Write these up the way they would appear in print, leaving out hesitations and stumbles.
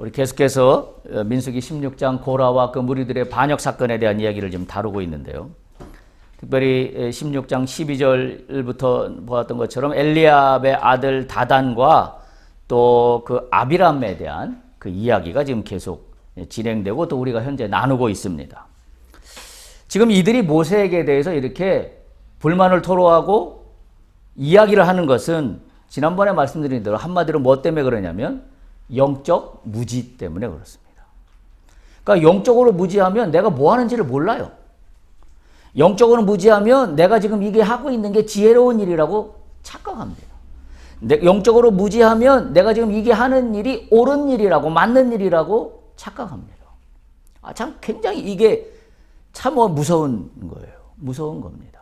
우리 계속해서 민수기 16장 고라와 그 무리들의 반역 사건에 대한 이야기를 지금 다루고 있는데요. 특별히 16장 12절부터 보았던 것처럼 엘리압의 아들 다단과 또 그 아비람에 대한 그 이야기가 지금 계속 진행되고 또 우리가 현재 나누고 있습니다. 지금 이들이 모세에게 대해서 이렇게 불만을 토로하고 이야기를 하는 것은 지난번에 말씀드린 대로 한마디로 뭐 때문에 그러냐면 영적 무지 때문에 그렇습니다. 그러니까 영적으로 무지하면 내가 뭐 하는지를 몰라요. 영적으로 무지하면 내가 지금 이게 하고 있는 게 지혜로운 일이라고 착각합니다. 영적으로 무지하면 내가 지금 이게 하는 일이 옳은 일이라고 맞는 일이라고 착각합니다. 참 굉장히 이게 참 무서운 거예요. 무서운 겁니다.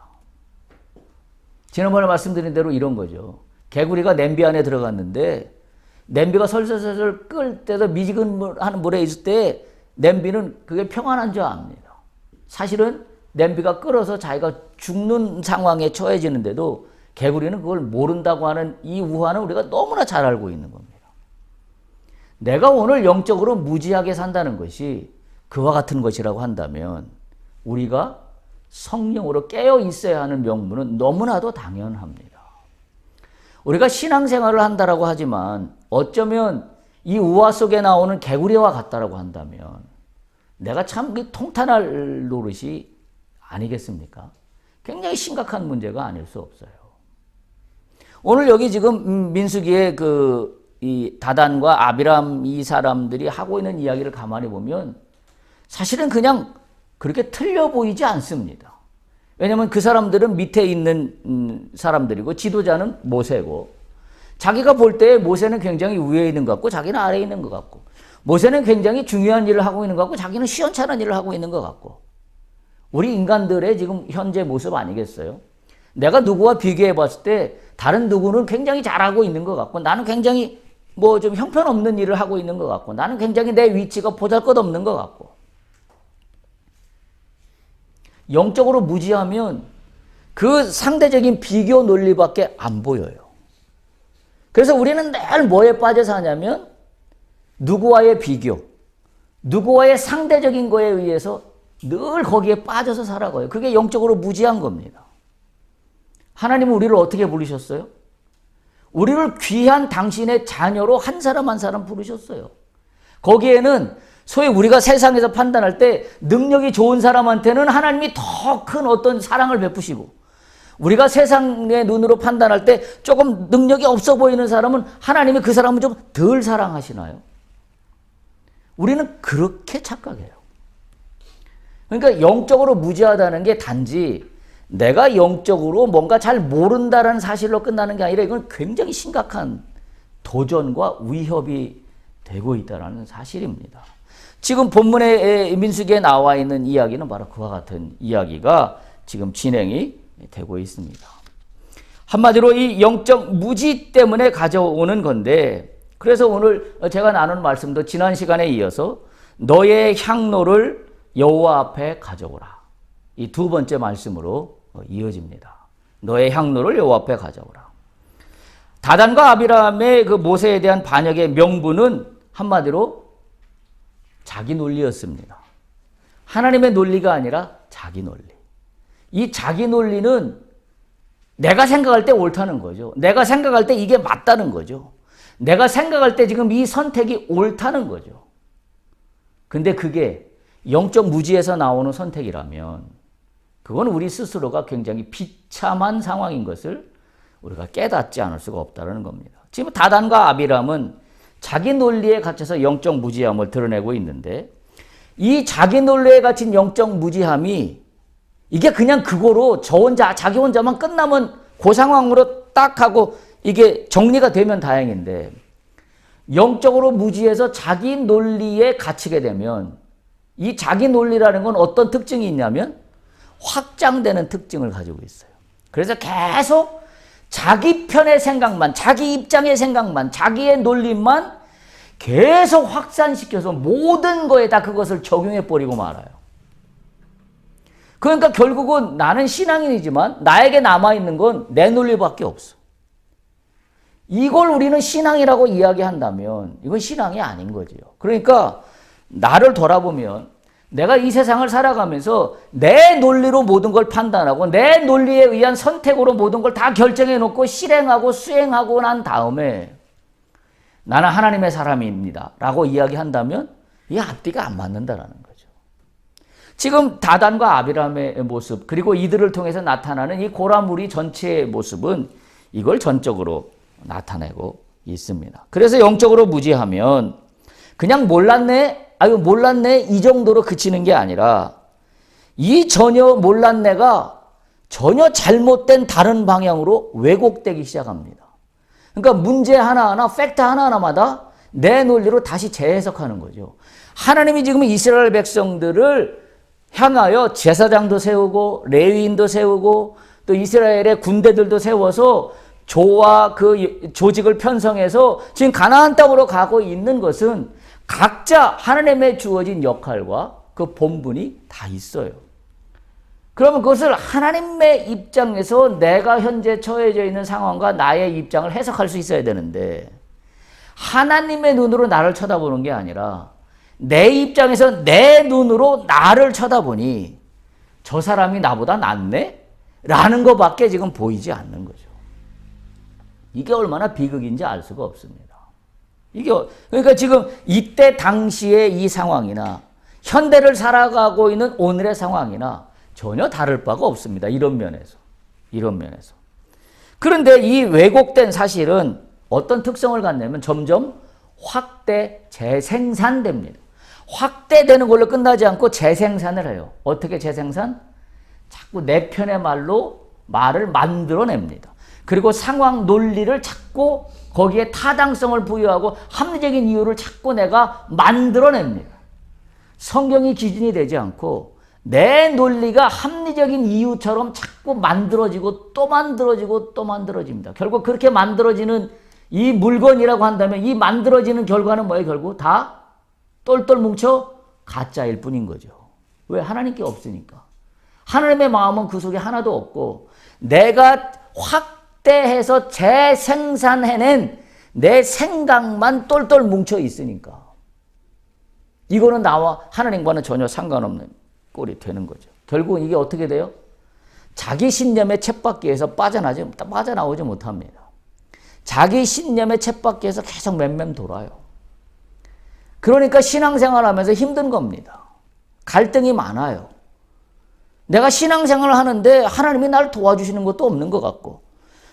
지난번에 말씀드린 대로 이런 거죠. 개구리가 냄비 안에 들어갔는데 냄비가 설설설설 끓을 때도 미지근한 물에 있을 때 냄비는 그게 평안한 줄 압니다. 사실은 냄비가 끓어서 자기가 죽는 상황에 처해지는데도 개구리는 그걸 모른다고 하는 이 우화는 우리가 너무나 잘 알고 있는 겁니다. 내가 오늘 영적으로 무지하게 산다는 것이 그와 같은 것이라고 한다면 우리가 성령으로 깨어 있어야 하는 명분은 너무나도 당연합니다. 우리가 신앙생활을 한다라고 하지만 어쩌면 이 우화 속에 나오는 개구리와 같다라고 한다면 내가 참 통탄할 노릇이 아니겠습니까? 굉장히 심각한 문제가 아닐 수 없어요. 오늘 여기 지금 민수기의 이 다단과 아비람 이 사람들이 하고 있는 이야기를 가만히 보면 사실은 그냥 그렇게 틀려 보이지 않습니다. 왜냐하면 그 사람들은 밑에 있는 사람들이고 지도자는 모세고 자기가 볼 때 모세는 굉장히 위에 있는 것 같고 자기는 아래에 있는 것 같고 모세는 굉장히 중요한 일을 하고 있는 것 같고 자기는 시원찮은 일을 하고 있는 것 같고 우리 인간들의 지금 현재 모습 아니겠어요? 내가 누구와 비교해 봤을 때 다른 누구는 굉장히 잘하고 있는 것 같고 나는 굉장히 좀 형편없는 일을 하고 있는 것 같고 나는 굉장히 내 위치가 보잘것없는 것 같고 영적으로 무지하면 그 상대적인 비교 논리밖에 안 보여요. 그래서 우리는 늘 뭐에 빠져 사냐면 누구와의 비교, 누구와의 상대적인 거에 의해서 늘 거기에 빠져서 살아가요. 그게 영적으로 무지한 겁니다. 하나님은 우리를 어떻게 부르셨어요? 우리를 귀한 당신의 자녀로 한 사람 한 사람 부르셨어요. 거기에는 소위 우리가 세상에서 판단할 때 능력이 좋은 사람한테는 하나님이 더 큰 어떤 사랑을 베푸시고 우리가 세상의 눈으로 판단할 때 조금 능력이 없어 보이는 사람은 하나님이 그 사람을 좀 덜 사랑하시나요? 우리는 그렇게 착각해요. 그러니까 영적으로 무지하다는 게 단지 내가 영적으로 뭔가 잘 모른다라는 사실로 끝나는 게 아니라 이건 굉장히 심각한 도전과 위협이 되고 있다는 사실입니다. 지금 본문의 민수기에 나와 있는 이야기는 바로 그와 같은 이야기가 지금 진행이 되고 있습니다. 한마디로 이 영적 무지 때문에 가져오는 건데 그래서 오늘 제가 나눈 말씀도 지난 시간에 이어서 너의 향로를 여호와 앞에 가져오라. 이 두 번째 말씀으로 이어집니다. 너의 향로를 여호와 앞에 가져오라. 다단과 아비람의 그 모세에 대한 반역의 명분은 한마디로 자기 논리였습니다. 하나님의 논리가 아니라 자기 논리. 이 자기 논리는 내가 생각할 때 옳다는 거죠. 내가 생각할 때 이게 맞다는 거죠. 내가 생각할 때 지금 이 선택이 옳다는 거죠. 근데 그게 영적 무지에서 나오는 선택이라면 그건 우리 스스로가 굉장히 비참한 상황인 것을 우리가 깨닫지 않을 수가 없다는 겁니다. 지금 다단과 아비람은 자기 논리에 갇혀서 영적 무지함을 드러내고 있는데 이 자기 논리에 갇힌 영적 무지함이 이게 그냥 그거로 자기 혼자만 끝나면 그 상황으로 딱 하고 이게 정리가 되면 다행인데 영적으로 무지해서 자기 논리에 갇히게 되면 이 자기 논리라는 건 어떤 특징이 있냐면 확장되는 특징을 가지고 있어요. 그래서 계속 자기 편의 생각만, 자기 입장의 생각만, 자기의 논리만 계속 확산시켜서 모든 거에다 그것을 적용해버리고 말아요. 그러니까 결국은 나는 신앙인이지만 나에게 남아있는 건 내 논리밖에 없어. 이걸 우리는 신앙이라고 이야기한다면 이건 신앙이 아닌 거지요. 그러니까 나를 돌아보면 내가 이 세상을 살아가면서 내 논리로 모든 걸 판단하고 내 논리에 의한 선택으로 모든 걸 다 결정해 놓고 실행하고 수행하고 난 다음에 나는 하나님의 사람입니다 라고 이야기한다면 이 앞뒤가 안 맞는다라는 거죠. 지금 다단과 아비람의 모습 그리고 이들을 통해서 나타나는 이 고라무리 전체의 모습은 이걸 전적으로 나타내고 있습니다. 그래서 영적으로 무지하면 그냥 몰랐네 이 정도로 그치는 게 아니라 이 전혀 몰랐네가 전혀 잘못된 다른 방향으로 왜곡되기 시작합니다. 그러니까 문제 하나하나 팩트 하나하나마다 내 논리로 다시 재해석하는 거죠. 하나님이 지금 이스라엘 백성들을 향하여 제사장도 세우고 레위인도 세우고 또 이스라엘의 군대들도 세워서 조와 그 조직을 편성해서 지금 가나안 땅으로 가고 있는 것은 각자 하나님의 주어진 역할과 그 본분이 다 있어요. 그러면 그것을 하나님의 입장에서 내가 현재 처해져 있는 상황과 나의 입장을 해석할 수 있어야 되는데 하나님의 눈으로 나를 쳐다보는 게 아니라 내 입장에서 내 눈으로 나를 쳐다보니 저 사람이 나보다 낫네? 라는 것밖에 지금 보이지 않는 거죠. 이게 얼마나 비극인지 알 수가 없습니다. 그러니까 지금 이때 당시의 이 상황이나 현대를 살아가고 있는 오늘의 상황이나 전혀 다를 바가 없습니다. 이런 면에서. 그런데 이 왜곡된 사실은 어떤 특성을 갖냐면 점점 확대, 재생산됩니다. 확대되는 걸로 끝나지 않고 재생산을 해요. 어떻게 재생산? 자꾸 내 편의 말을 만들어냅니다. 그리고 상황 논리를 찾고 거기에 타당성을 부여하고 합리적인 이유를 찾고 내가 만들어냅니다. 성경이 기준이 되지 않고 내 논리가 합리적인 이유처럼 자꾸 만들어지고 또 만들어지고 또 만들어집니다. 결국 그렇게 만들어지는 이 물건이라고 한다면 이 만들어지는 결과는 뭐예요? 결국 다 똘똘 뭉쳐 가짜일 뿐인 거죠. 왜? 하나님께 없으니까. 하나님의 마음은 그 속에 하나도 없고 내가 확대해서 재생산해낸 내 생각만 똘똘 뭉쳐 있으니까 이거는 나와 하나님과는 전혀 상관없는 꼴이 되는 거죠. 결국은 이게 어떻게 돼요? 자기 신념의 쳇바퀴에서 빠져나오지 못합니다. 자기 신념의 쳇바퀴에서 계속 맴맴 돌아요. 그러니까 신앙생활하면서 힘든 겁니다. 갈등이 많아요. 내가 신앙생활을 하는데 하나님이 나를 도와주시는 것도 없는 것 같고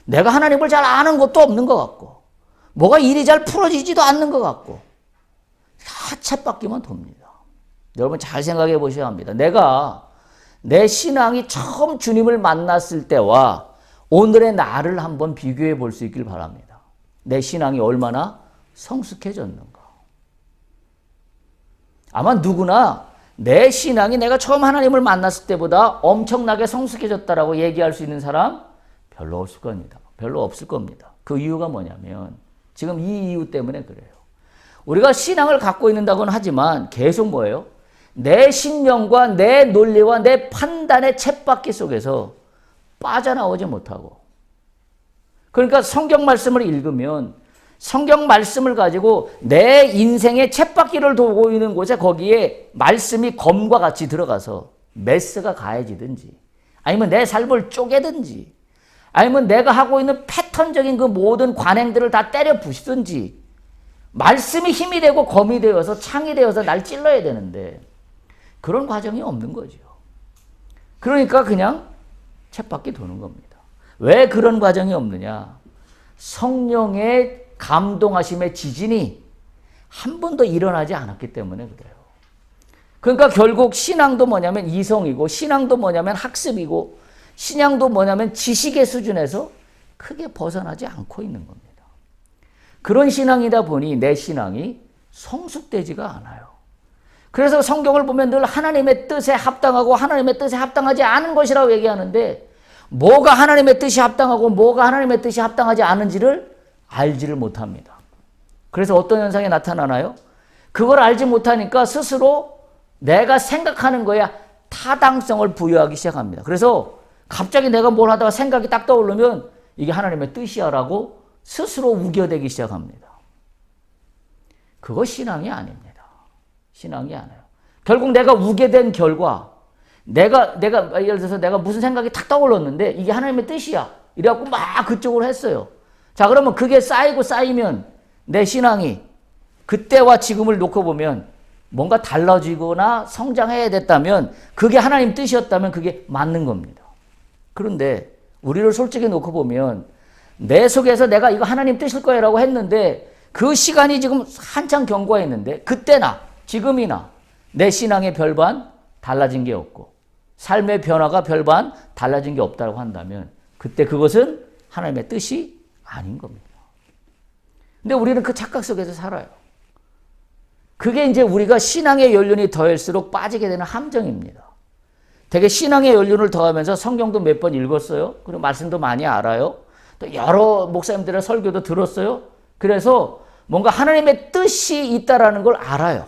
내가 하나님을 잘 아는 것도 없는 것 같고 뭐가 일이 잘 풀어지지도 않는 것 같고 다 쳇바퀴만 돕니다. 여러분 잘 생각해 보셔야 합니다. 내가 내 신앙이 처음 주님을 만났을 때와 오늘의 나를 한번 비교해 볼 수 있길 바랍니다. 내 신앙이 얼마나 성숙해졌는가. 아마 누구나 내 신앙이 내가 처음 하나님을 만났을 때보다 엄청나게 성숙해졌다라고 얘기할 수 있는 사람 별로 없을 겁니다. 별로 없을 겁니다. 그 이유가 뭐냐면 지금 이 이유 때문에 그래요. 우리가 신앙을 갖고 있는다고는 하지만 계속 뭐예요? 내 신념과 내 논리와 내 판단의 쳇바퀴 속에서 빠져나오지 못하고 그러니까 성경 말씀을 읽으면 성경 말씀을 가지고 내 인생의 쳇바퀴를 돌고 있는 곳에 거기에 말씀이 검과 같이 들어가서 메스가 가해지든지 아니면 내 삶을 쪼개든지 아니면 내가 하고 있는 패턴적인 그 모든 관행들을 다 때려 부시든지 말씀이 힘이 되고 검이 되어서 창이 되어서 날 찔러야 되는데 그런 과정이 없는 거죠. 그러니까 그냥 쳇바퀴 도는 겁니다. 왜 그런 과정이 없느냐? 성령의 감동하심의 지진이 한 번도 일어나지 않았기 때문에 그래요. 그러니까 결국 신앙도 뭐냐면 이성이고 신앙도 뭐냐면 학습이고 신앙도 뭐냐면 지식의 수준에서 크게 벗어나지 않고 있는 겁니다. 그런 신앙이다 보니 내 신앙이 성숙되지가 않아요. 그래서 성경을 보면 늘 하나님의 뜻에 합당하고 하나님의 뜻에 합당하지 않은 것이라고 얘기하는데 뭐가 하나님의 뜻이 합당하고 뭐가 하나님의 뜻이 합당하지 않은지를 알지를 못합니다. 그래서 어떤 현상이 나타나나요? 그걸 알지 못하니까 스스로 내가 생각하는 거야 타당성을 부여하기 시작합니다. 그래서 갑자기 내가 뭘 하다가 생각이 딱 떠오르면 이게 하나님의 뜻이야 라고 스스로 우겨대기 시작합니다. 그거 신앙이 아닙니다. 신앙이 아니에요. 결국 내가 우게 된 결과 내가 예를 들어서 내가 무슨 생각이 탁 떠올랐는데 이게 하나님의 뜻이야. 이래갖고 막 그쪽으로 했어요. 자, 그러면 그게 쌓이면 내 신앙이 그때와 지금을 놓고 보면 뭔가 달라지거나 성장해야 됐다면 그게 하나님 뜻이었다면 그게 맞는 겁니다. 그런데 우리를 솔직히 놓고 보면 내 속에서 내가 이거 하나님 뜻일 거야라고 했는데 그 시간이 지금 한창 경과했는데 그때나 지금이나 내 신앙의 별반 달라진 게 없고 삶의 변화가 별반 달라진 게 없다고 한다면 그때 그것은 하나님의 뜻이 아닌 겁니다. 근데 우리는 그 착각 속에서 살아요. 그게 이제 우리가 신앙의 연륜이 더할수록 빠지게 되는 함정입니다. 되게 신앙의 연륜을 더하면서 성경도 몇 번 읽었어요. 그리고 말씀도 많이 알아요. 또 여러 목사님들의 설교도 들었어요. 그래서 뭔가 하나님의 뜻이 있다라는 걸 알아요.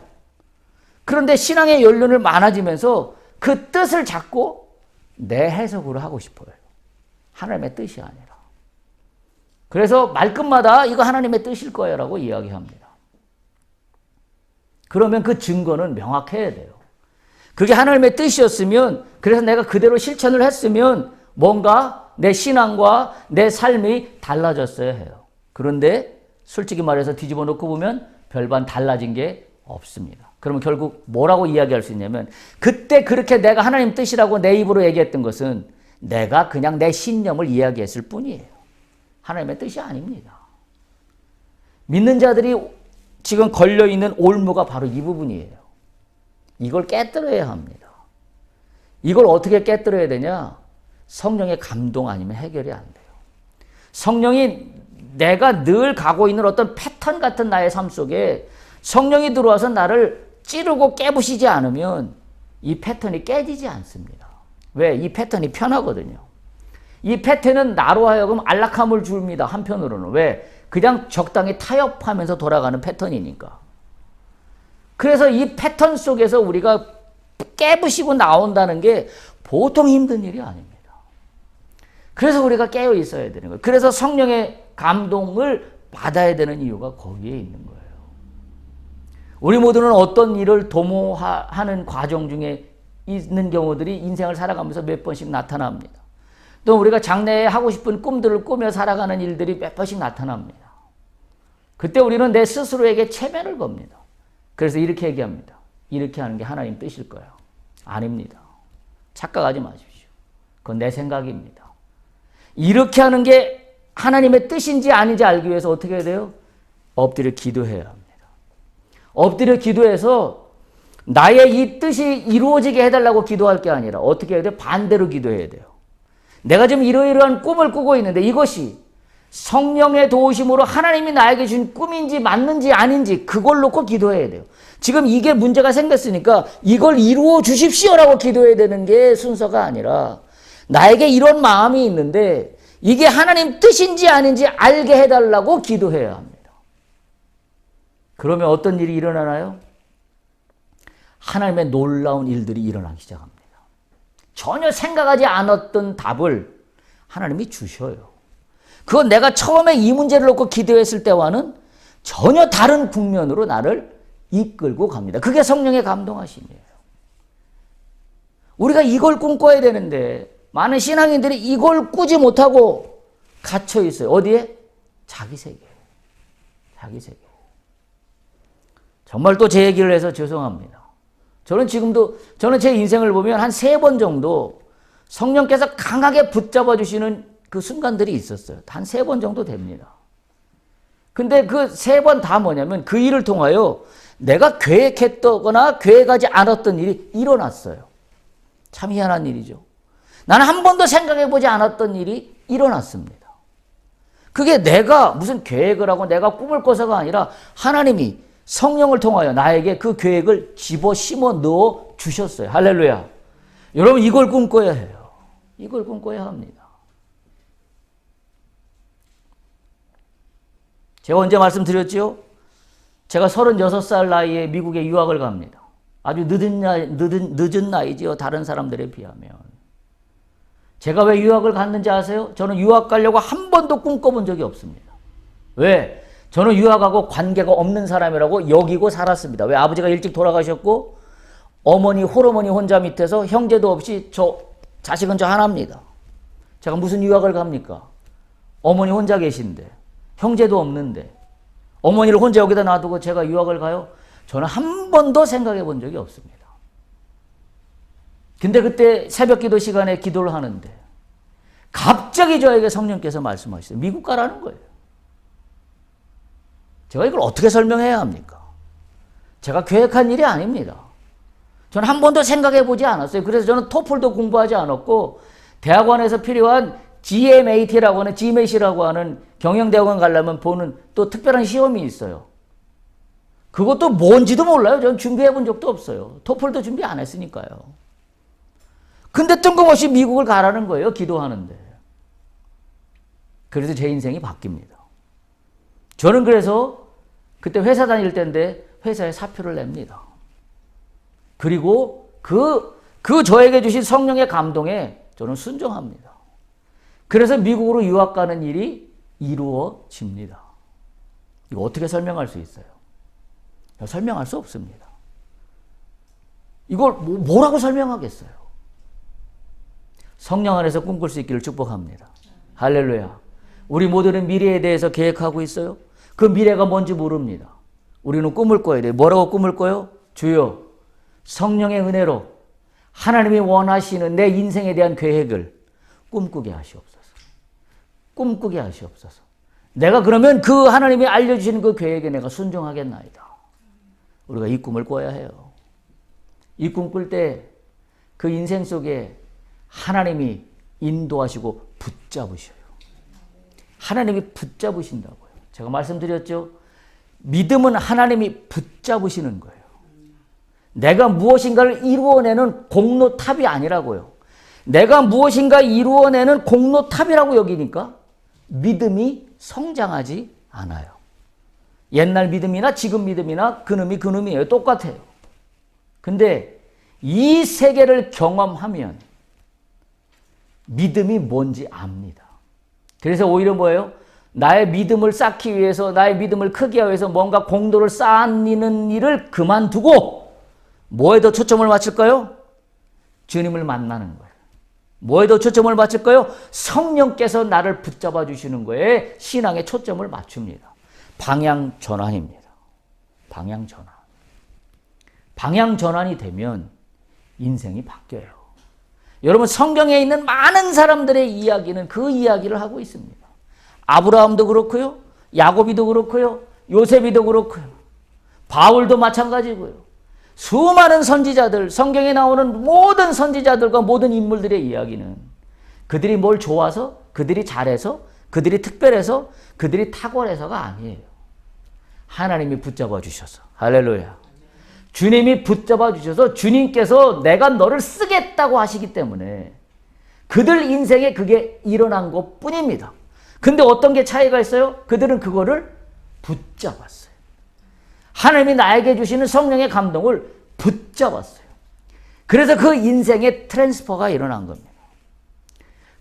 그런데 신앙의 연륜을 많아지면서 그 뜻을 잡고 내 해석으로 하고 싶어요. 하나님의 뜻이 아니라. 그래서 말끝마다 이거 하나님의 뜻일 거야라고 이야기합니다. 그러면 그 증거는 명확해야 돼요. 그게 하나님의 뜻이었으면 그래서 내가 그대로 실천을 했으면 뭔가 내 신앙과 내 삶이 달라졌어야 해요. 그런데 솔직히 말해서 뒤집어 놓고 보면 별반 달라진 게 없습니다. 그러면 결국 뭐라고 이야기할 수 있냐면 그때 그렇게 내가 하나님 뜻이라고 내 입으로 얘기했던 것은 내가 그냥 내 신념을 이야기했을 뿐이에요. 하나님의 뜻이 아닙니다. 믿는 자들이 지금 걸려있는 올무가 바로 이 부분이에요. 이걸 깨뜨려야 합니다. 이걸 어떻게 깨뜨려야 되냐? 성령의 감동 아니면 해결이 안 돼요. 성령이 내가 늘 가고 있는 어떤 패턴 같은 나의 삶 속에 성령이 들어와서 나를 찌르고 깨부시지 않으면 이 패턴이 깨지지 않습니다. 왜? 이 패턴이 편하거든요. 이 패턴은 나로 하여금 안락함을 줍니다. 한편으로는. 왜? 그냥 적당히 타협하면서 돌아가는 패턴이니까. 그래서 이 패턴 속에서 우리가 깨부시고 나온다는 게 보통 힘든 일이 아닙니다. 그래서 우리가 깨어 있어야 되는 거예요. 그래서 성령의 감동을 받아야 되는 이유가 거기에 있는 거예요. 우리 모두는 어떤 일을 도모하는 과정 중에 있는 경우들이 인생을 살아가면서 몇 번씩 나타납니다. 또 우리가 장래에 하고 싶은 꿈들을 꾸며 살아가는 일들이 몇 번씩 나타납니다. 그때 우리는 내 스스로에게 체면을 겁니다. 그래서 이렇게 얘기합니다. 이렇게 하는 게 하나님 뜻일 거예요. 아닙니다. 착각하지 마십시오. 그건 내 생각입니다. 이렇게 하는 게 하나님의 뜻인지 아닌지 알기 위해서 어떻게 해야 돼요? 엎드려 기도해야 합니다. 엎드려 기도해서 나의 이 뜻이 이루어지게 해달라고 기도할 게 아니라 어떻게 해야 돼요? 반대로 기도해야 돼요. 내가 지금 이러이러한 꿈을 꾸고 있는데 이것이 성령의 도우심으로 하나님이 나에게 준 꿈인지 맞는지 아닌지 그걸 놓고 기도해야 돼요. 지금 이게 문제가 생겼으니까 이걸 이루어 주십시오라고 기도해야 되는 게 순서가 아니라 나에게 이런 마음이 있는데 이게 하나님 뜻인지 아닌지 알게 해달라고 기도해야 합니다. 그러면 어떤 일이 일어나나요? 하나님의 놀라운 일들이 일어나기 시작합니다. 전혀 생각하지 않았던 답을 하나님이 주셔요. 그건 내가 처음에 이 문제를 놓고 기도했을 때와는 전혀 다른 국면으로 나를 이끌고 갑니다. 그게 성령의 감동하심이에요. 우리가 이걸 꿈꿔야 되는데 많은 신앙인들이 이걸 꾸지 못하고 갇혀 있어요. 어디에? 자기 세계. 자기 세계. 정말 또 제 얘기를 해서 죄송합니다. 저는 제 인생을 보면 한 3번 정도 성령께서 강하게 붙잡아 주시는 그 순간들이 있었어요. 한 3번 정도 됩니다. 근데 그 3번 다 뭐냐면 그 일을 통하여 내가 계획했거나 계획하지 않았던 일이 일어났어요. 참 희한한 일이죠. 나는 한 번도 생각해보지 않았던 일이 일어났습니다. 그게 내가 무슨 계획을 하고 내가 꿈을 꿔서가 아니라 하나님이 성령을 통하여 나에게 그 계획을 집어 심어 넣어 주셨어요. 할렐루야. 여러분 이걸 꿈꿔야 해요. 이걸 꿈꿔야 합니다. 제가 언제 말씀드렸죠? 제가 36살 나이에 미국에 유학을 갑니다. 아주 늦은 나이지요. 다른 사람들에 비하면. 제가 왜 유학을 갔는지 아세요? 저는 유학 가려고 한 번도 꿈꿔본 적이 없습니다. 왜? 저는 유학하고 관계가 없는 사람이라고 여기고 살았습니다. 왜? 아버지가 일찍 돌아가셨고 어머니, 홀어머니 혼자 밑에서 형제도 없이 자식은 저 하나입니다. 제가 무슨 유학을 갑니까? 어머니 혼자 계신데 형제도 없는데 어머니를 혼자 여기다 놔두고 제가 유학을 가요? 저는 한 번도 생각해 본 적이 없습니다. 근데 그때 새벽 기도 시간에 기도를 하는데 갑자기 저에게 성령께서 말씀하시죠. 미국 가라는 거예요. 제가 이걸 어떻게 설명해야 합니까? 제가 계획한 일이 아닙니다. 저는 한 번도 생각해 보지 않았어요. 그래서 저는 토플도 공부하지 않았고 대학원에서 필요한 GMAT라고 하는 GMAT라고 하는 경영대학원 가려면 보는 또 특별한 시험이 있어요. 그것도 뭔지도 몰라요. 저는 준비해 본 적도 없어요. 토플도 준비 안 했으니까요. 근데 뜬금없이 미국을 가라는 거예요. 기도하는데. 그래서 제 인생이 바뀝니다. 저는 그래서 그때 회사 다닐 때인데 회사에 사표를 냅니다. 그리고 그 저에게 주신 성령의 감동에 저는 순종합니다. 그래서 미국으로 유학 가는 일이 이루어집니다. 이거 어떻게 설명할 수 있어요? 설명할 수 없습니다. 이걸 뭐라고 설명하겠어요? 성령 안에서 꿈꿀 수 있기를 축복합니다. 할렐루야. 우리 모두는 미래에 대해서 계획하고 있어요. 그 미래가 뭔지 모릅니다. 우리는 꿈을 꿔야 돼요. 뭐라고 꿈을 꿔요? 주여, 성령의 은혜로 하나님이 원하시는 내 인생에 대한 계획을 꿈꾸게 하시옵소서. 꿈꾸게 하시옵소서. 내가 그러면 그 하나님이 알려주시는 그 계획에 내가 순종하겠나이다. 우리가 이 꿈을 꿔야 해요. 이 꿈 꿀 때 그 인생 속에 하나님이 인도하시고 붙잡으셔요. 하나님이 붙잡으신다고요. 제가 말씀드렸죠. 믿음은 하나님이 붙잡으시는 거예요. 내가 무엇인가를 이루어내는 공로탑이 아니라고요. 내가 무엇인가 이루어내는 공로탑이라고 여기니까 믿음이 성장하지 않아요. 옛날 믿음이나 지금 믿음이나 그놈이에요. 똑같아요. 근데 이 세계를 경험하면 믿음이 뭔지 압니다. 그래서 오히려 뭐예요? 나의 믿음을 쌓기 위해서, 나의 믿음을 크게 하기 위해서 뭔가 공도를 쌓는 일을 그만두고 뭐에 더 초점을 맞출까요? 주님을 만나는 거예요. 뭐에 더 초점을 맞출까요? 성령께서 나를 붙잡아 주시는 거에 신앙의 초점을 맞춥니다. 방향 전환입니다. 방향 전환. 방향 전환이 되면 인생이 바뀌어요. 여러분, 성경에 있는 많은 사람들의 이야기는 그 이야기를 하고 있습니다. 아브라함도 그렇고요. 야곱이도 그렇고요. 요셉이도 그렇고요. 바울도 마찬가지고요. 수많은 선지자들, 성경에 나오는 모든 선지자들과 모든 인물들의 이야기는 그들이 뭘 좋아서, 그들이 잘해서, 그들이 특별해서, 그들이 탁월해서가 아니에요. 하나님이 붙잡아 주셔서. 할렐루야. 주님이 붙잡아 주셔서 주님께서 내가 너를 쓰겠다고 하시기 때문에 그들 인생에 그게 일어난 것 뿐입니다. 근데 어떤 게 차이가 있어요? 그들은 그거를 붙잡았어요. 하나님이 나에게 주시는 성령의 감동을 붙잡았어요. 그래서 그 인생의 트랜스퍼가 일어난 겁니다.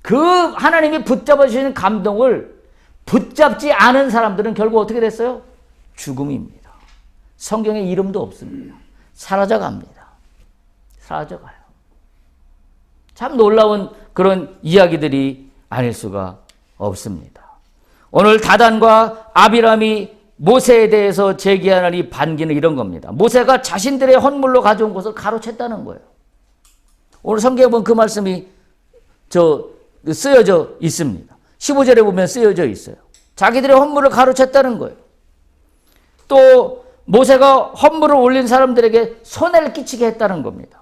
그 하나님이 붙잡아 주시는 감동을 붙잡지 않은 사람들은 결국 어떻게 됐어요? 죽음입니다. 성경에 이름도 없습니다. 사라져갑니다. 사라져가요. 참 놀라운 그런 이야기들이 아닐 수가 없습니다. 오늘 다단과 아비람이 모세에 대해서 제기하는 이 반기는 이런 겁니다. 모세가 자신들의 헌물로 가져온 것을 가로챘다는 거예요. 오늘 성경에 보면 그 말씀이 쓰여져 있습니다. 15절에 보면 쓰여져 있어요. 자기들의 헌물을 가로챘다는 거예요. 또 모세가 헌물을 올린 사람들에게 손해를 끼치게 했다는 겁니다.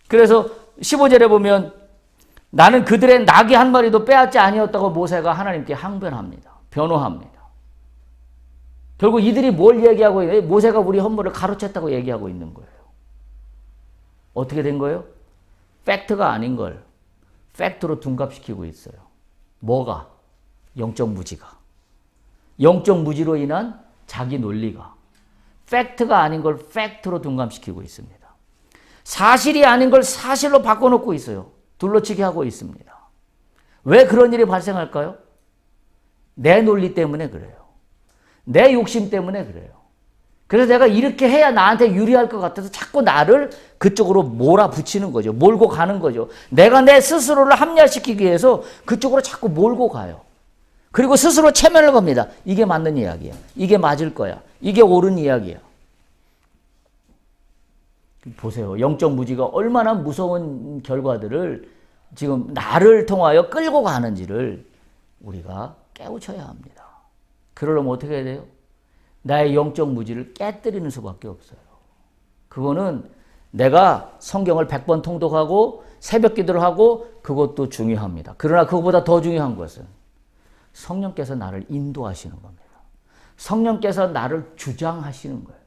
그래서 15절에 보면 나는 그들의 나귀 한 마리도 빼앗지 아니었다고 모세가 하나님께 항변합니다. 변호합니다. 결국 이들이 뭘 얘기하고 있나요? 모세가 우리 헌물을 가로챘다고 얘기하고 있는 거예요. 어떻게 된 거예요? 팩트가 아닌 걸 팩트로 둔갑시키고 있어요. 뭐가? 영적 무지가. 영적 무지로 인한 자기 논리가. 팩트가 아닌 걸 팩트로 둔갑시키고 있습니다. 사실이 아닌 걸 사실로 바꿔놓고 있어요. 둘러치게 하고 있습니다. 왜 그런 일이 발생할까요? 내 논리 때문에 그래요. 내 욕심 때문에 그래요. 그래서 내가 이렇게 해야 나한테 유리할 것 같아서 자꾸 나를 그쪽으로 몰아붙이는 거죠. 몰고 가는 거죠. 내가 내 스스로를 합리화시키기 위해서 그쪽으로 자꾸 몰고 가요. 그리고 스스로 체면을 겁니다. 이게 맞는 이야기야. 이게 맞을 거야. 이게 옳은 이야기야. 보세요. 영적 무지가 얼마나 무서운 결과들을 지금 나를 통하여 끌고 가는지를 우리가 깨우쳐야 합니다. 그러려면 어떻게 해야 돼요? 나의 영적 무지를 깨뜨리는 수밖에 없어요. 그거는 내가 성경을 100번 통독하고 새벽 기도를 하고 그것도 중요합니다. 그러나 그것보다 더 중요한 것은 성령께서 나를 인도하시는 겁니다. 성령께서 나를 주장하시는 거예요.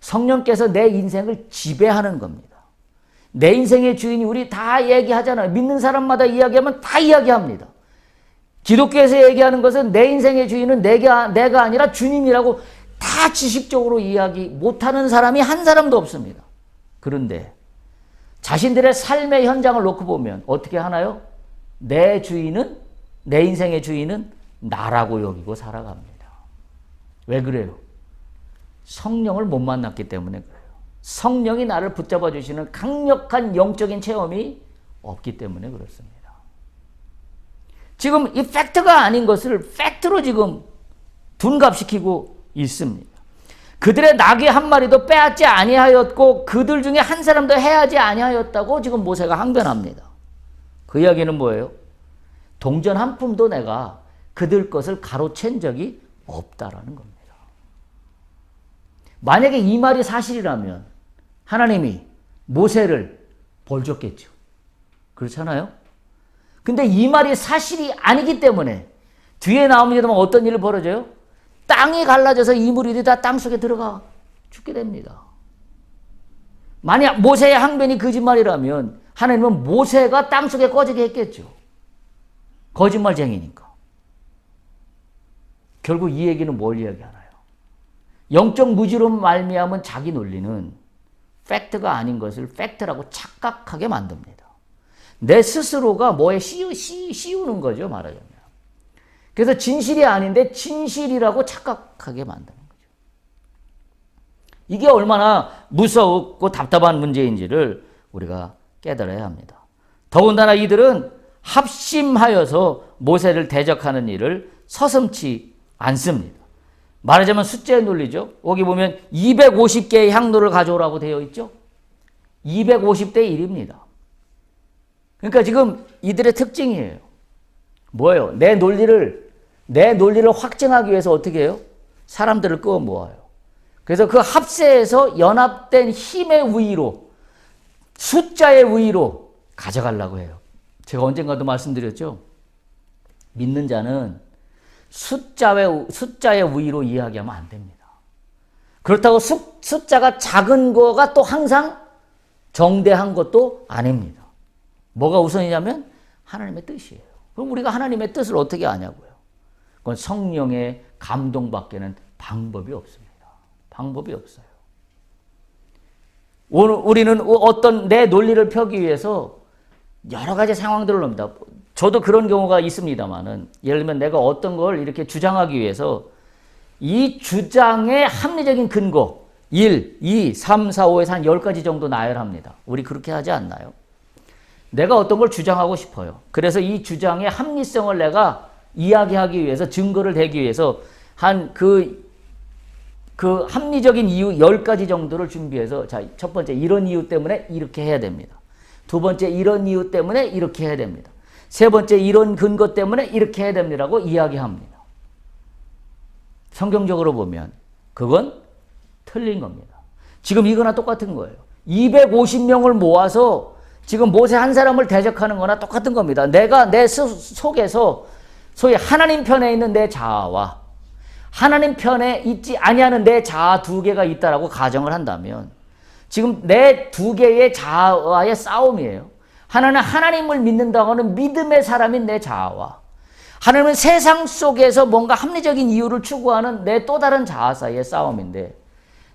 성령께서 내 인생을 지배하는 겁니다. 내 인생의 주인이 우리 다 얘기하잖아요. 믿는 사람마다 이야기하면 다 이야기합니다. 기독교에서 얘기하는 것은 내 인생의 주인은 내가 아니라 주님이라고 다 지식적으로 이야기 못하는 사람이 한 사람도 없습니다. 그런데 자신들의 삶의 현장을 놓고 보면 어떻게 하나요? 내 인생의 주인은 나라고 여기고 살아갑니다. 왜 그래요? 성령을 못 만났기 때문에 그래요. 성령이 나를 붙잡아 주시는 강력한 영적인 체험이 없기 때문에 그렇습니다. 지금 이 팩트가 아닌 것을 팩트로 지금 둔갑시키고 있습니다. 그들의 나귀 한 마리도 빼앗지 아니하였고 그들 중에 한 사람도 해하지 아니하였다고 지금 모세가 항변합니다. 그 이야기는 뭐예요? 동전 한 푼도 내가 그들 것을 가로챈 적이 없다라는 겁니다. 만약에 이 말이 사실이라면 하나님이 모세를 벌 줬겠죠. 그렇잖아요? 근데 이 말이 사실이 아니기 때문에 뒤에 나오면 어떤 일이 벌어져요? 땅이 갈라져서 이물이 다 땅속에 들어가 죽게 됩니다. 만약 모세의 항변이 거짓말이라면 하나님은 모세가 땅속에 꺼지게 했겠죠. 거짓말쟁이니까. 결국 이 얘기는 뭘 이야기하나요? 영적 무지로 말미암은 자기 논리는 팩트가 아닌 것을 팩트라고 착각하게 만듭니다. 내 스스로가 뭐에 씌우는 거죠, 말하자면. 그래서 진실이 아닌데 진실이라고 착각하게 만드는 거죠. 이게 얼마나 무섭고 답답한 문제인지를 우리가 깨달아야 합니다. 더군다나 이들은 합심하여서 모세를 대적하는 일을 서슴지 않습니다. 말하자면 숫자의 논리죠. 여기 보면 250개의 향로를 가져오라고 되어 있죠. 250대 1입니다. 그러니까 지금 이들의 특징이에요. 뭐예요? 내 논리를 확증하기 위해서 어떻게 해요? 사람들을 끌어 모아요. 그래서 그 합세에서 연합된 힘의 우위로, 숫자의 우위로 가져가려고 해요. 제가 언젠가도 말씀드렸죠. 믿는 자는 숫자의 우위로 이야기하면 안 됩니다. 그렇다고 숫자가 작은 거가 또 항상 정대한 것도 아닙니다. 뭐가 우선이냐면 하나님의 뜻이에요. 그럼 우리가 하나님의 뜻을 어떻게 아냐고요? 그건 성령의 감동밖에는 방법이 없습니다. 방법이 없어요. 오늘 우리는 어떤 내 논리를 펴기 위해서 여러 가지 상황들을 놉니다. 저도 그런 경우가 있습니다만은, 예를 들면 내가 어떤 걸 이렇게 주장하기 위해서 이 주장의 합리적인 근거 1, 2, 3, 4, 5에서 한 10가지 정도 나열합니다. 우리 그렇게 하지 않나요? 내가 어떤 걸 주장하고 싶어요. 그래서 이 주장의 합리성을 내가 이야기하기 위해서, 증거를 대기 위해서 한 그 합리적인 이유 10가지 정도를 준비해서, 자, 첫 번째 이런 이유 때문에 이렇게 해야 됩니다. 두 번째 이런 이유 때문에 이렇게 해야 됩니다. 세 번째 이런 근거 때문에 이렇게 해야 됩니다라고 이야기합니다. 성경적으로 보면 그건 틀린 겁니다. 지금 이거나 똑같은 거예요. 250명을 모아서 지금 모세 한 사람을 대적하는 거나 똑같은 겁니다. 내가 내 속에서 소위 하나님 편에 있는 내 자아와 하나님 편에 있지 아니하는 내 자아 두 개가 있다라고 가정을 한다면 지금 내 두 개의 자아와의 싸움이에요. 하나는 하나님을 믿는다고 하는 믿음의 사람인 내 자아와, 하나님은 세상 속에서 뭔가 합리적인 이유를 추구하는 내 또 다른 자아 사이의 싸움인데,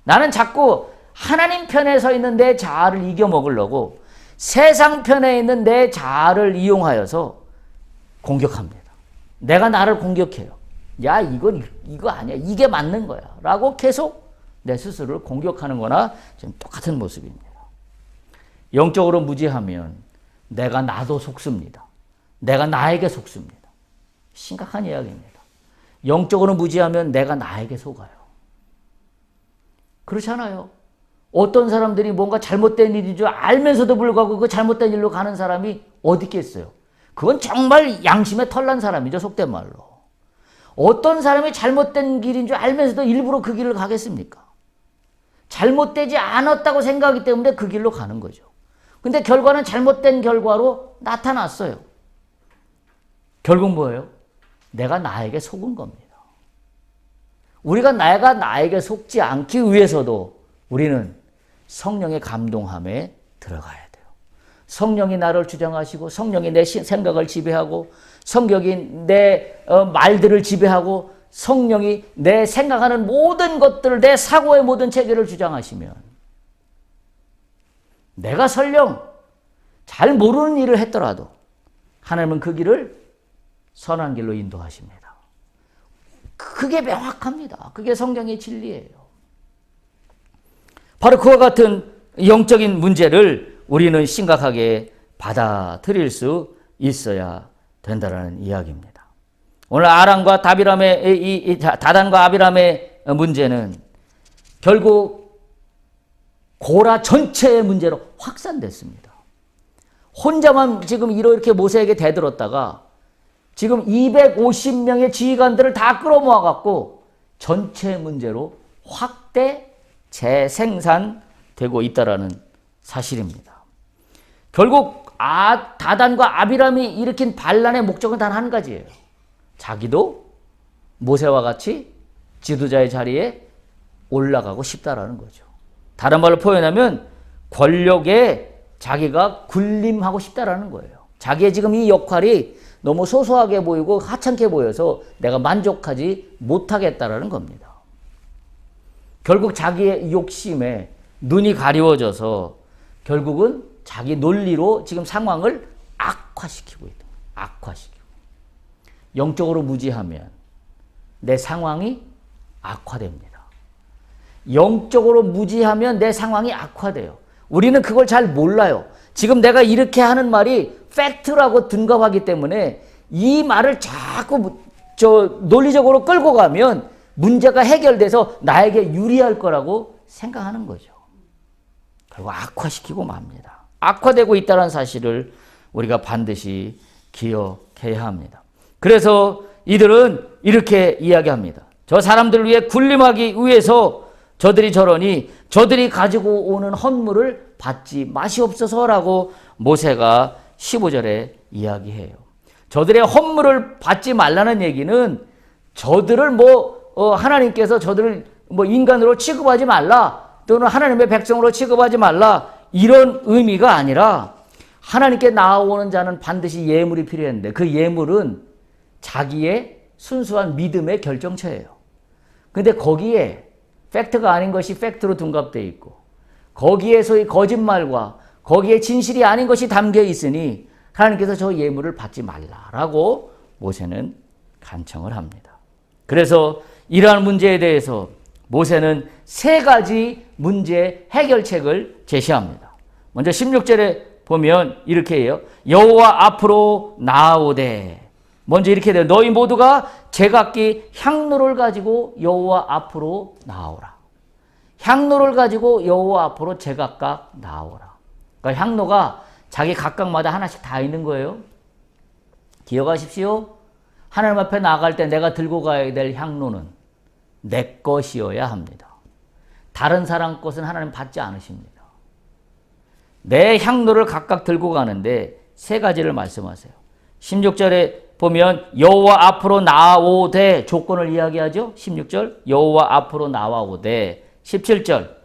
나는 자꾸 하나님 편에 서 있는 내 자아를 이겨먹으려고 세상 편에 있는 내 자아를 이용하여서 공격합니다. 내가 나를 공격해요. 야, 이거 아니야. 이게 맞는 거야. 라고 계속 내 스스로를 공격하는 거나 지금 똑같은 모습입니다. 영적으로 무지하면 내가 나도 속습니다. 내가 나에게 속습니다. 심각한 이야기입니다. 영적으로 무지하면 내가 나에게 속아요. 그렇잖아요. 어떤 사람들이 뭔가 잘못된 일인 줄 알면서도 불구하고 그 잘못된 일로 가는 사람이 어디 있겠어요? 그건 정말 양심에 털난 사람이죠. 속된 말로. 어떤 사람이 잘못된 길인 줄 알면서도 일부러 그 길을 가겠습니까? 잘못되지 않았다고 생각하기 때문에 그 길로 가는 거죠. 근데 결과는 잘못된 결과로 나타났어요. 결국 뭐예요? 내가 나에게 속은 겁니다. 우리가 내가 나에게 속지 않기 위해서도 우리는 성령의 감동함에 들어가야 돼요. 성령이 나를 주장하시고 성령이 내 생각을 지배하고 성령이 내 말들을 지배하고 성령이 내 생각하는 모든 것들을 내 사고의 모든 체계를 주장하시면 내가 설령 잘 모르는 일을 했더라도 하나님은 그 길을 선한 길로 인도하십니다. 그게 명확합니다. 그게 성경의 진리예요. 바로 그와 같은 영적인 문제를 우리는 심각하게 받아들일 수 있어야 된다는 이야기입니다. 오늘 아람과 다단과 아비람의 문제는 결국 고라 전체의 문제로 확산됐습니다. 혼자만 지금 이렇게 모세에게 대들었다가 지금 250명의 지휘관들을 다 끌어모아 갖고 전체 문제로 확대 재생산되고 있다는 사실입니다. 결국 다단과 아비람이 일으킨 반란의 목적은 단 한 가지예요. 자기도 모세와 같이 지도자의 자리에 올라가고 싶다라는 거죠. 다른 말로 표현하면 권력에 자기가 군림하고 싶다라는 거예요. 자기의 지금 이 역할이 너무 소소하게 보이고 하찮게 보여서 내가 만족하지 못하겠다라는 겁니다. 결국 자기의 욕심에 눈이 가리워져서 결국은 자기 논리로 지금 상황을 악화시키고 있다. 악화시키고. 영적으로 무지하면 내 상황이 악화됩니다. 영적으로 무지하면 내 상황이 악화돼요. 우리는 그걸 잘 몰라요. 지금 내가 이렇게 하는 말이 팩트라고 둔갑하기 때문에 이 말을 자꾸 논리적으로 끌고 가면 문제가 해결돼서 나에게 유리할 거라고 생각하는 거죠. 그리고 악화시키고 맙니다. 악화되고 있다는 사실을 우리가 반드시 기억해야 합니다. 그래서 이들은 이렇게 이야기합니다. 저 사람들을 위해 군림하기 위해서 저들이 저러니 저들이 가지고 오는 헌물을 받지 마시옵소서라고 모세가 15절에 이야기해요. 저들의 헌물을 받지 말라는 얘기는 저들을 하나님께서 저들을 인간으로 취급하지 말라 또는 하나님의 백성으로 취급하지 말라 이런 의미가 아니라 하나님께 나아오는 자는 반드시 예물이 필요했는데 그 예물은 자기의 순수한 믿음의 결정체예요. 근데 거기에 팩트가 아닌 것이 팩트로 둔갑되어 있고 거기에 소위 거짓말과 거기에 진실이 아닌 것이 담겨 있으니 하나님께서 저 예물을 받지 말라라고 모세는 간청을 합니다. 그래서 이러한 문제에 대해서 모세는 세 가지 문제 해결책을 제시합니다. 먼저 16절에 보면 이렇게 해요. 여호와 앞으로 나아오되 먼저 이렇게 돼요. 너희 모두가 제각기 향로를 가지고 여호와 앞으로 나아오라. 향로를 가지고 여호와 앞으로 제각각 나아오라. 그러니까 향로가 자기 각각마다 하나씩 다 있는 거예요. 기억하십시오. 하나님 앞에 나갈 때 내가 들고 가야 될 향로는 내 것이어야 합니다. 다른 사람 것은 하나님 받지 않으십니다. 내 향로를 각각 들고 가는데 세 가지를 말씀하세요. 16절에 보면 여호와 앞으로 나아오되 조건을 이야기하죠. 16절 여호와 앞으로 나아오되 17절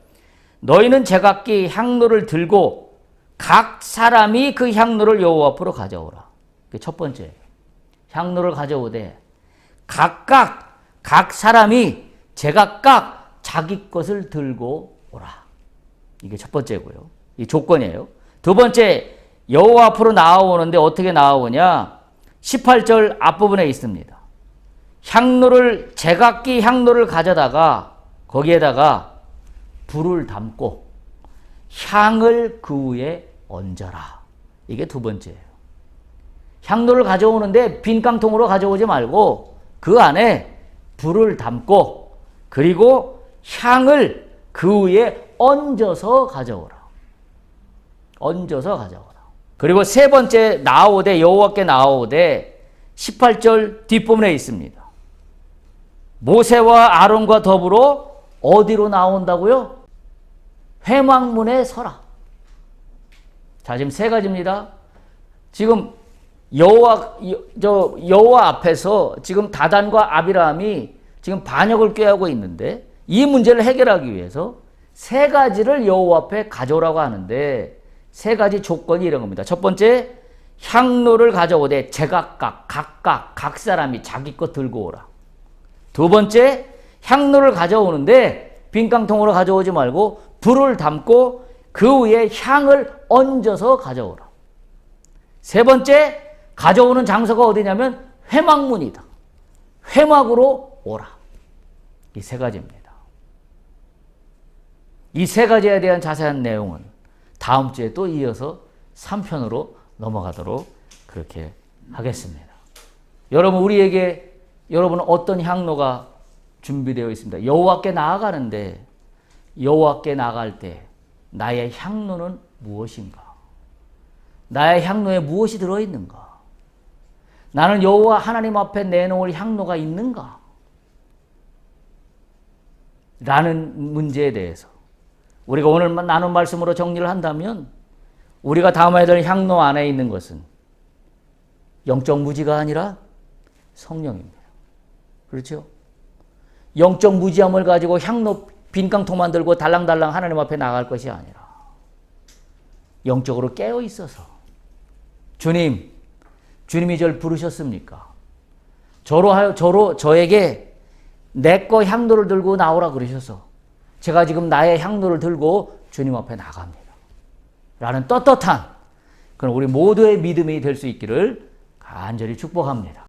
너희는 제각기 향로를 들고 각 사람이 그 향로를 여호와 앞으로 가져오라. 그게 첫 번째. 향로를 가져오되 각 사람이 제각각 자기 것을 들고 오라. 이게 첫 번째고요. 이 조건이에요. 두 번째 여호와 앞으로 나아오는데 어떻게 나아오냐? 18절 앞부분에 있습니다. 향로를 제각기 향로를 가져다가 거기에다가 불을 담고 향을 그 위에 얹어라. 이게 두 번째예요. 향로를 가져오는데 빈 깡통으로 가져오지 말고 그 안에 불을 담고 그리고 향을 그 위에 얹어서 가져오라. 얹어서 가져오라. 그리고 세 번째 나오되 여호와께 나오되 18절 뒷부분에 있습니다. 모세와 아론과 더불어 어디로 나온다고요? 회막문에 서라. 자, 지금 세 가지입니다. 지금 여호와 앞에서 지금 다단과 아비람이 지금 반역을 꾀하고 있는데 이 문제를 해결하기 위해서 세 가지를 여호와 앞에 가져오라고 하는데 세 가지 조건이 이런 겁니다. 첫 번째, 향로를 가져오되 제각각 각 사람이 자기 것 들고 오라. 두 번째, 향로를 가져오는데 빈 깡통으로 가져오지 말고 불을 담고 그 위에 향을 얹어서 가져오라. 세 번째, 가져오는 장소가 어디냐면 회막문이다. 회막으로 오라. 이 세 가지입니다. 이 세 가지에 대한 자세한 내용은 다음 주에 또 이어서 3편으로 넘어가도록 그렇게 하겠습니다. 여러분, 우리에게 여러분은 어떤 향로가 준비되어 있습니다. 여호와께 나아가는데 여호와께 나갈 때 나의 향로는 무엇인가? 나의 향로에 무엇이 들어있는가? 나는 여호와 하나님 앞에 내놓을 향로가 있는가? 라는 문제에 대해서 우리가 오늘 나눈 말씀으로 정리를 한다면 우리가 담아야 될 향로 안에 있는 것은 영적 무지가 아니라 성령입니다. 그렇죠? 영적 무지함을 가지고 향로 빈 깡통만 들고 달랑달랑 하나님 앞에 나갈 것이 아니라 영적으로 깨어 있어서 주님이 저를 부르셨습니까? 저에게 내 거 향로를 들고 나오라 그러셔서 제가 지금 나의 향로를 들고 주님 앞에 나갑니다. 라는 떳떳한 그런 우리 모두의 믿음이 될 수 있기를 간절히 축복합니다.